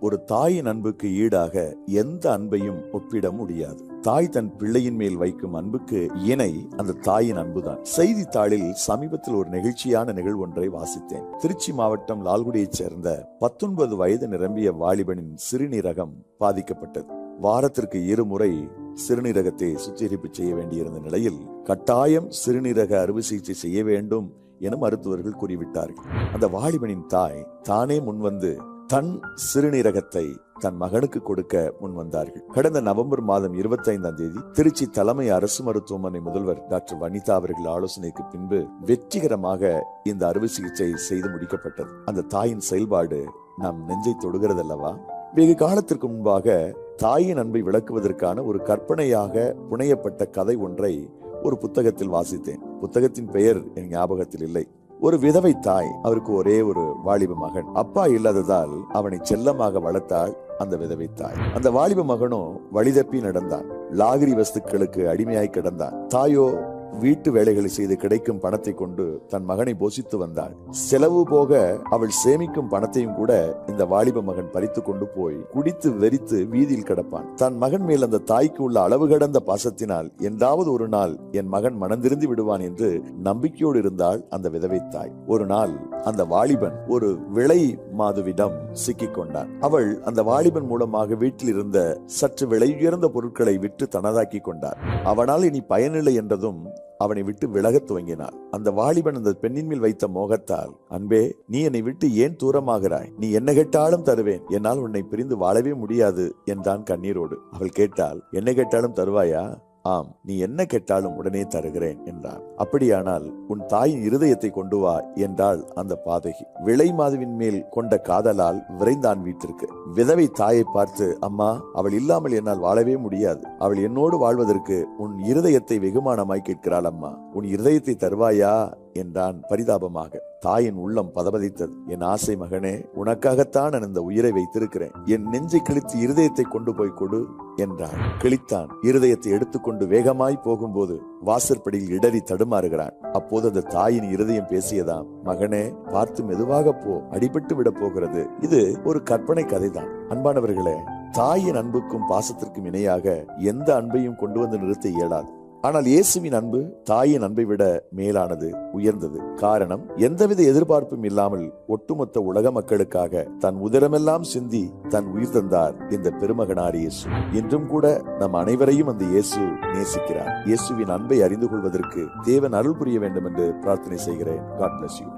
ஒரு தாயின் அன்புக்கு ஈடாக எந்த அன்பையும் ஒப்பிட முடியாது. தாய் தன் பிள்ளையின் மேல் வைக்கும் அன்புக்கு இணை அந்த தாயின் அன்புதான். செய்தித்தாளில் சமீபத்தில் ஒரு நெகிழ்ச்சியான நிகழ்வு ஒன்றை வாசித்தேன். திருச்சி மாவட்டம் லால்குடியைச் சேர்ந்த 19 வயது நிரம்பிய வாலிபனின் சிறுநீரகம் பாதிக்கப்பட்டது. வாரத்திற்கு 2 முறை சிறுநீரகத்தை சுத்திகரிப்பு செய்ய வேண்டியிருந்த நிலையில் கட்டாயம் சிறுநீரக அறுவை சிகிச்சை செய்ய வேண்டும் என மருத்துவர்கள் கூறிவிட்டார்கள். அந்த வாலிபனின் தாய் தானே முன்வந்து தன் சிறுநீரகத்தை தன் மகனுக்கு கொடுக்க முன்வந்தார்கள். கடந்த நவம்பர் மாதம் 25ஆம் தேதி திருச்சி தலைமை அரசு மருத்துவமனை முதல்வர் டாக்டர் வனிதா அவர்கள் ஆலோசனைக்கு பின்பு வெற்றிகரமாக இந்த அறுவை சிகிச்சை செய்து முடிக்கப்பட்டது. அந்த தாயின் செயல்பாடு நாம் நெஞ்சை தொடுகிறதல்லவா? வெகு காலத்திற்கு முன்பாக தாயின் அன்பை விளக்குவதற்கான ஒரு கற்பனையாக புனையப்பட்ட கதை ஒன்றை ஒரு புத்தகத்தில் வாசித்தேன். புத்தகத்தின் பெயர் என் ஞாபகத்தில் இல்லை. ஒரு விதவை தாய், அவருக்கு ஒரே ஒரு வாலிப மகன். அப்பா இல்லாததால் அவனை செல்லமாக வளர்த்தாள் அந்த விதவை தாய். அந்த வாலிப மகனும் வழிதப்பி நடந்தான். லாகிரி வஸ்துக்களுக்கு அடிமையாய் கிடந்தான். தாயோ வீட்டு வேலைகளை செய்து கிடைக்கும் பணத்தை கொண்டு தன் மகனை போஷித்து வந்தாள். செலவு போக அவள் சேமிக்கும் பணத்தையும் கூட இந்த வாலிப மகன் பறித்து கொண்டு போய் குடித்து வெறித்து வீதியில் கிடப்பான். தன் மகன் மேல் அந்த தாய்க்கு உள்ள அளவு கடந்த பாசத்தினால் என்றாவது ஒரு நாள் என் மகன் மனந்திருந்து விடுவான் என்று நம்பிக்கையோடு இருந்தாள் அந்த விதவை தாய். ஒரு நாள் அந்த வாலிபன் ஒரு விலை மாதுவிடம் சிக்கிக் கொண்டான். அவள் அந்த வாலிபன் மூலமாக வீட்டில் இருந்த சற்று விலை உயர்ந்த பொருட்களை விற்று தனதாக்கி கொண்டார். அவனால் இனி பயனில்லை என்றதும் அவனை விட்டு விலகத் துவங்கினாள். அந்த வாலிபன் அந்த பெண்ணின் மேல் வைத்த மோகத்தால், அன்பே, நீ என்னை விட்டு ஏன் தூரமாகிறாய்? நீ என்ன கேட்டாலும் தருவேன், என்னால் உன்னை பிரிந்து வாழவே முடியாது என்றான் கண்ணீரோடு. அவள் கேட்டாள், என்ன கேட்டாலும் தருவாயா? ஆம், நீ என்ன கேட்டாலும் உடனே தருகிறேன் என்றான். அப்படியானால் உன் தாயின் இருதயத்தை கொண்டு வா என்றாள் அந்த பாதகி. விலை மாதுவின் மேல் கொண்ட காதலால் விரைந்தான் வீட்டிற்கு. விதவை தாயை பார்த்து, அம்மா, அவள் இல்லாமல் என்னால் வாழவே முடியாது. அவள் என்னோடு வாழ்வதற்கு உன் இருதயத்தை வெகுமானமாய் கேட்கிறாள் அம்மா. உன் இருதயத்தை தருவாயா என்றான் பரிதாபமாக. தாயின் உள்ளம் பதபதித்தது. என் ஆசை மகனே, உனக்காகத்தான் நான் இந்த உயிரை வைத்திருக்கிறேன். என் நெஞ்சை கிழித்து இருதயத்தை கொண்டு போய் கொடு என்றான். கிழித்தான். இருதயத்தை எடுத்துக்கொண்டு வேகமாய் போகும்போது வாசற்படியில் இடறி தடுமாறுகிறான். அப்போது அந்த தாயின் இருதயம் பேசியதாம், மகனே, பார்த்து மெதுவாக போ, அடிபட்டு விட போகிறது. இது ஒரு கற்பனை கதைதான். அன்பானவர்களே, தாயின் அன்புக்கும் பாசத்திற்கும் இணையாக எந்த அன்பையும் கொண்டு வந்து நிறுத்த இயலாது. ஆனால் இயேசுவின் அன்பு தாயின் அன்பை விட மேலானது, உயர்ந்தது. காரணம், எந்தவித எதிர்பார்ப்பும் இல்லாமல் ஒட்டுமொத்த உலக மக்களுக்காக தன் உதிரமெல்லாம் சிந்தி தன் உயிர் தந்தார் இந்த பெருமகனார் இயேசு. இன்றும் கூட நம் அனைவரையும் அந்த இயேசு நேசிக்கிறார். இயேசுவின் அன்பை அறிந்து கொள்வதற்கு தேவன் அருள் புரிய வேண்டும் என்று பிரார்த்தனை செய்கிறேன். God bless you.